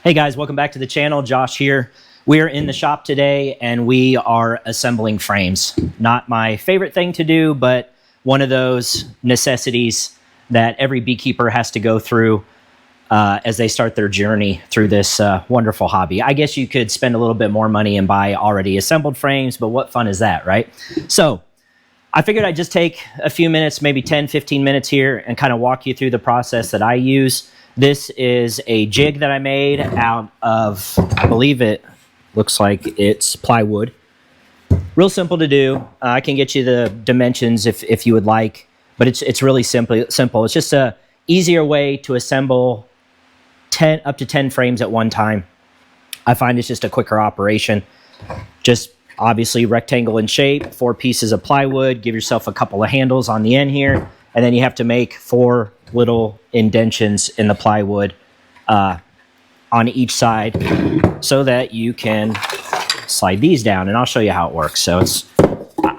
Hey guys, welcome back to the channel. Josh here. We're in the shop today and we are assembling frames. Not my favorite thing to do, but one of those necessities that every beekeeper has to go through as they start their journey through this wonderful hobby. I guess you could spend a little bit more money and buy already assembled frames, but what fun is that, right? So I figured I'd just take a few minutes, maybe 10, 15 minutes here and kind of walk you through the process that I use. This is a jig that I made out of, I believe it looks like it's plywood. Real simple to do. I can get you the dimensions if you would like, but it's really simple. It's just a easier way to assemble up to 10 frames at one time. I find it's just a quicker operation. Just obviously rectangle in shape, 4 pieces of plywood, give yourself a couple of handles on the end here, and then you have to make 4 little indentions in the plywood on each side so that you can slide these down, and I'll show you how it works. So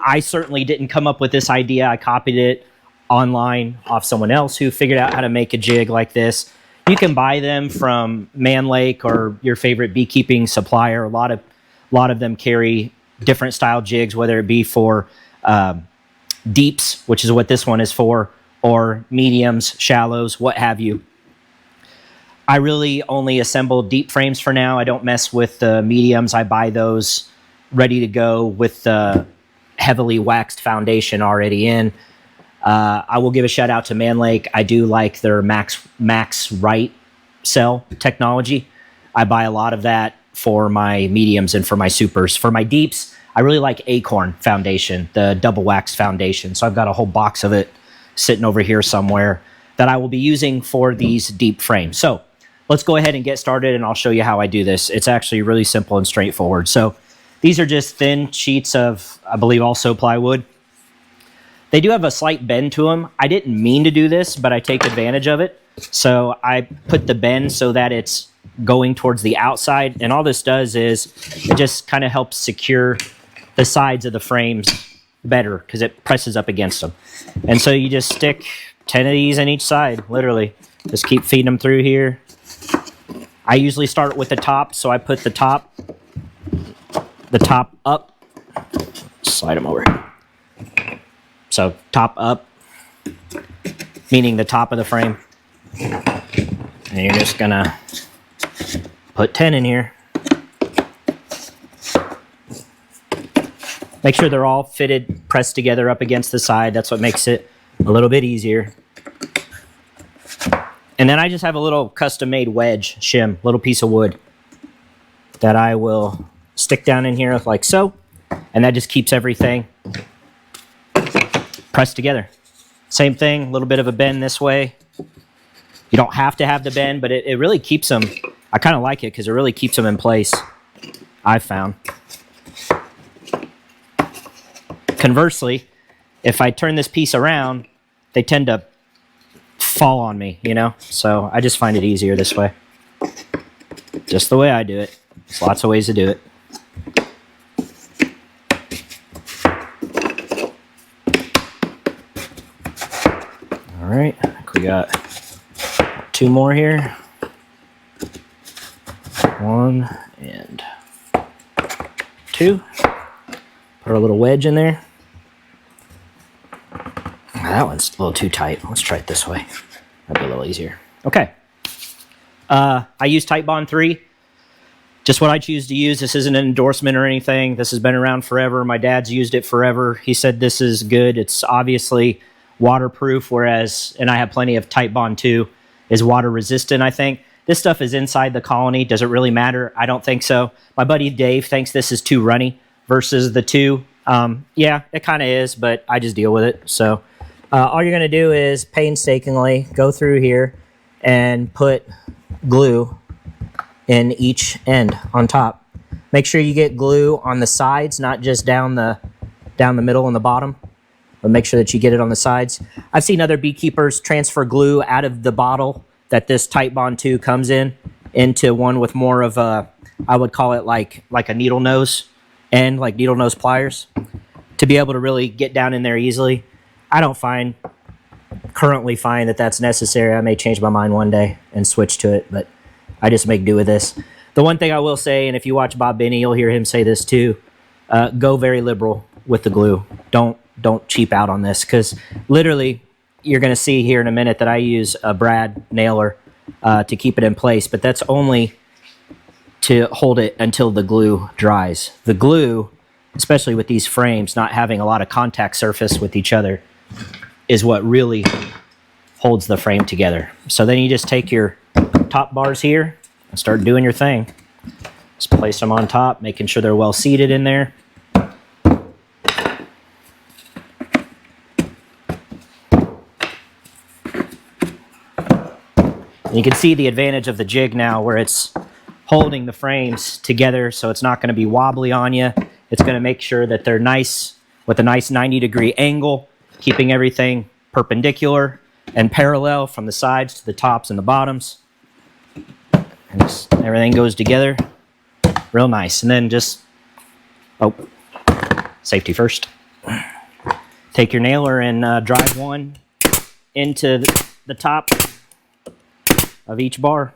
I certainly didn't come up with this idea. I copied it online off someone else who figured out how to make a jig like this. You can buy them from Man Lake or your favorite beekeeping supplier. A lot of them carry different style jigs, whether it be for deeps, which is what this one is for, or mediums, shallows, what have you. I really only assemble deep frames for now. I don't mess with the mediums. I buy those ready to go with the heavily waxed foundation already in. I will give a shout out to Man Lake. I do like their Max Right cell technology. I buy a lot of that for my mediums and for my supers. For my deeps, I really like Acorn foundation, the double wax foundation. So I've got a whole box of it sitting over here somewhere that I will be using for these deep frames. So let's go ahead and get started and I'll show you how I do this. It's actually really simple and straightforward. So these are just thin sheets of, I believe, also plywood. They do have a slight bend to them. I didn't mean to do this, but I take advantage of it. So I put the bend so that it's going towards the outside. And all this does is it just kind of helps secure the sides of the frames better because it presses up against them. And so you just stick 10 of these on each side, literally. Just keep feeding them through here. I usually start with the top, so I put the top up. Slide them over here. So top up, meaning the top of the frame. And you're just gonna put 10 in here. Make sure they're all fitted, pressed together up against the side. That's what makes it a little bit easier. And then I just have a little custom-made wedge shim, little piece of wood that I will stick down in here like so. And that just keeps everything pressed together. Same thing, a little bit of a bend this way. You don't have to have the bend, but it really keeps them. I kind of like it because it really keeps them in place, I've found. Conversely, if I turn this piece around, they tend to fall on me, you know? So I just find it easier this way. Just the way I do it. There's lots of ways to do it. All right, I think we got 2 more here. 1 and 2. Put our little wedge in there. That one's a little too tight. Let's try it this way. That'd be a little easier. Okay. I use Titebond 3. Just what I choose to use. This isn't an endorsement or anything. This has been around forever. My dad's used it forever. He said this is good. It's obviously waterproof, whereas, and I have plenty of Titebond 2, is water resistant, I think. This stuff is inside the colony. Does it really matter? I don't think so. My buddy Dave thinks this is too runny versus the 2. Yeah, it kind of is, but I just deal with it. So all you're going to do is painstakingly go through here and put glue in each end on top. Make sure you get glue on the sides, not just down the middle and the bottom, but make sure that you get it on the sides. I've seen other beekeepers transfer glue out of the bottle that this Titebond 2 comes in into one with more of a, I would call it like a needle nose end, like needle nose pliers, to be able to really get down in there easily. I don't currently find that that's necessary. I may change my mind one day and switch to it, but I just make do with this. The one thing I will say, and if you watch Bob Benny, you'll hear him say this too, go very liberal with the glue. Don't cheap out on this, because literally you're going to see here in a minute that I use a brad nailer to keep it in place, but that's only to hold it until the glue dries. The glue, especially with these frames not having a lot of contact surface with each other, is what really holds the frame together. So then you just take your top bars here and start doing your thing. Just place them on top, making sure they're well seated in there. And you can see the advantage of the jig now, where it's holding the frames together so it's not going to be wobbly on you. It's going to make sure that they're nice, with a nice 90-degree angle, keeping everything perpendicular and parallel from the sides to the tops and the bottoms. And just, everything goes together real nice. And then just, oh, safety first. Take your nailer and drive one into the top of each bar.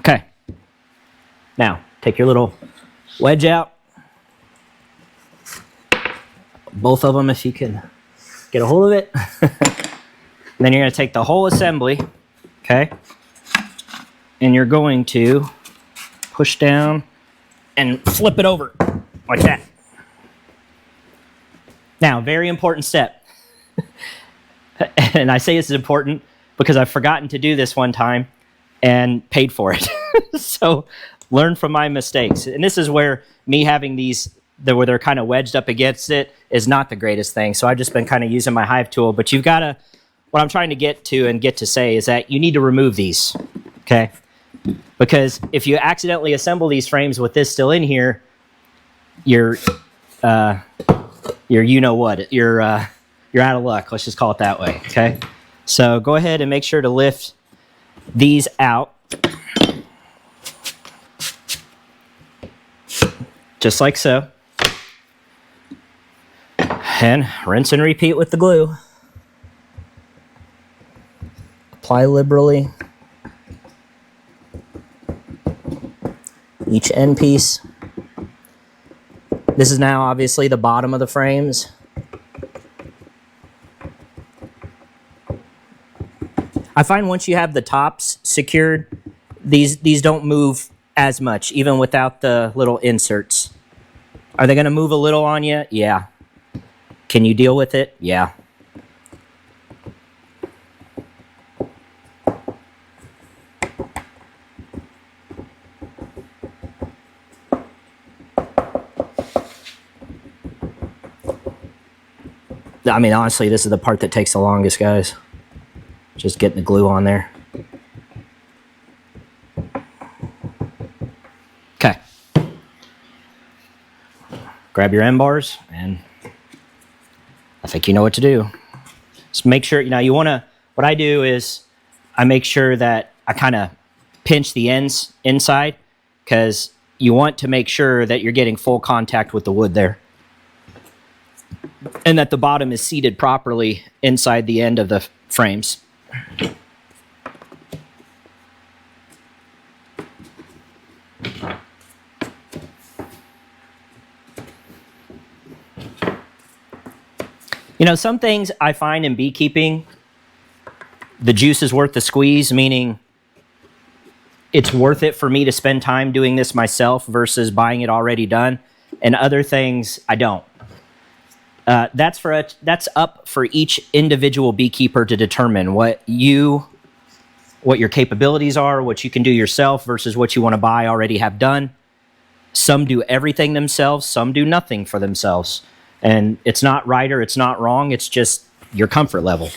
Okay, now take your little wedge out, both of them if you can get a hold of it. And then you're going to take the whole assembly, okay, and you're going to push down and flip it over like that. Now, very important step. And I say this is important because I've forgotten to do this one time and paid for it. So learn from my mistakes. And this is where me having these, where they're kind of wedged up against it, is not the greatest thing. So I've just been kind of using my Hive tool. But you've got to, what I'm trying to get to and get to say is that you need to remove these, okay? Because if you accidentally assemble these frames with this still in here, you're you know what, you're out of luck. Let's just call it that way, okay? So go ahead and make sure to lift these out, just like so, and rinse and repeat with the glue. Apply liberally each end piece. This is now obviously the bottom of the frames. I find once you have the tops secured, these don't move as much, even without the little inserts. Are they going to move a little on you? Yeah. Can you deal with it? Yeah. I mean, honestly, this is the part that takes the longest, guys. Just getting the glue on there. Okay. Grab your end bars, and I think you know what to do. Just make sure, you want to, what I do is I make sure that I kind of pinch the ends inside, because you want to make sure that you're getting full contact with the wood there, and that the bottom is seated properly inside the end of the frames. Some things I find in beekeeping, the juice is worth the squeeze, meaning it's worth it for me to spend time doing this myself versus buying it already done. And other things, I don't. That's up for each individual beekeeper to determine what your capabilities are, what you can do yourself versus what you want to buy already have done. Some do everything themselves, some do nothing for themselves. And it's not right or it's not wrong, it's just your comfort level.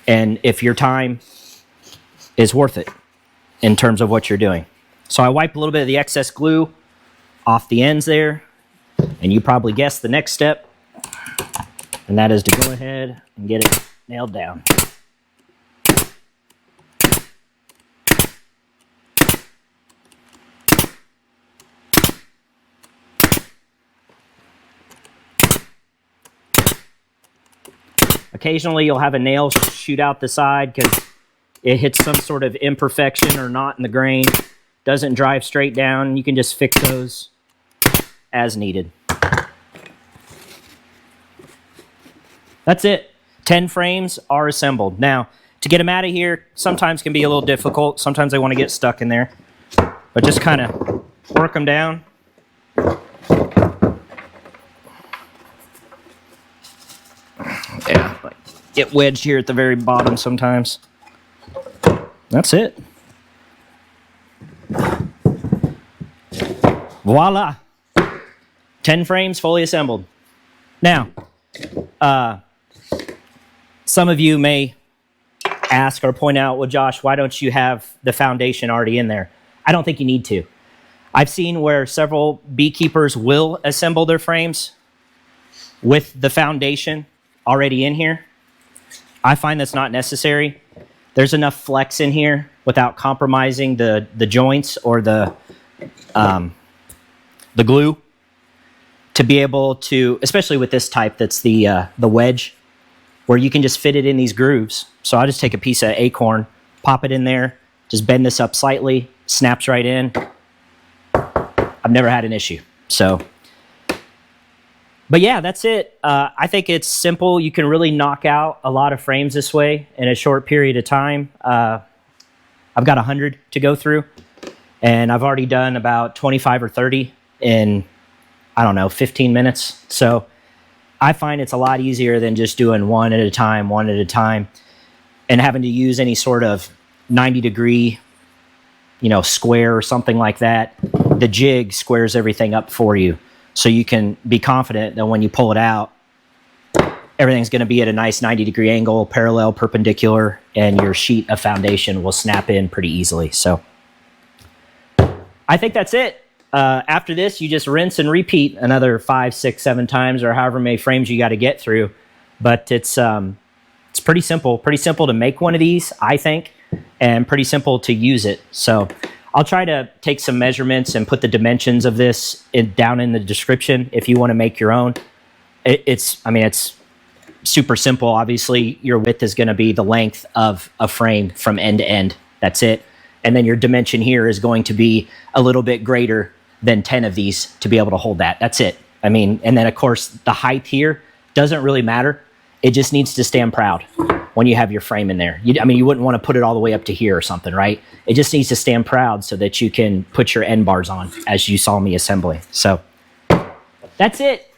And if your time is worth it in terms of what you're doing. So I wipe a little bit of the excess glue off the ends there. And you probably guessed the next step, and that is to go ahead and get it nailed down. occasionally you'll have a nail shoot out the side because it hits some sort of imperfection or knot in the grain. Doesn't drive straight down. You can just fix those as needed. That's it. 10 frames are assembled. Now, to get them out of here sometimes can be a little difficult. Sometimes they want to get stuck in there. But just kind of work them down. Yeah, get wedged here at the very bottom sometimes. That's it. Voila. 10 frames fully assembled. Now, some of you may ask or point out, well, Josh, why don't you have the foundation already in there? I don't think you need to. I've seen where several beekeepers will assemble their frames with the foundation already in here. I find that's not necessary. There's enough flex in here without compromising the joints or the glue to be able to, especially with this type that's the wedge, where you can just fit it in these grooves. So I'll just take a piece of acorn, pop it in there, just bend this up slightly, snaps right in. I've never had an issue. So, but yeah, that's it. I think it's simple. You can really knock out a lot of frames this way in a short period of time. I've got 100 to go through, and I've already done about 25 or 30 in, I don't know, 15 minutes. So I find it's a lot easier than just doing one at a time, and having to use any sort of 90-degree, square or something like that. The jig squares everything up for you, so you can be confident that when you pull it out, everything's going to be at a nice 90-degree angle, parallel, perpendicular, and your sheet of foundation will snap in pretty easily. So I think that's it. After this, you just rinse and repeat another 5, 6, 7 times, or however many frames you got to get through. But it's pretty simple to make one of these, I think, and pretty simple to use it. So I'll try to take some measurements and put the dimensions of this down in the description if you want to make your own. It's super simple. Obviously, your width is going to be the length of a frame from end to end. That's it. And then your dimension here is going to be a little bit greater than 10 of these to be able to hold that. That's it. And then of course the height here doesn't really matter. It just needs to stand proud when you have your frame in there. You wouldn't want to put it all the way up to here or something, right? It just needs to stand proud so that you can put your end bars on, as you saw me assembling. So that's it.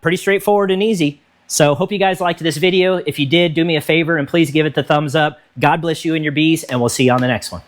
Pretty straightforward and easy. So hope you guys liked this video. If you did, do me a favor and please give it the thumbs up. God bless you and your bees, and we'll see you on the next one.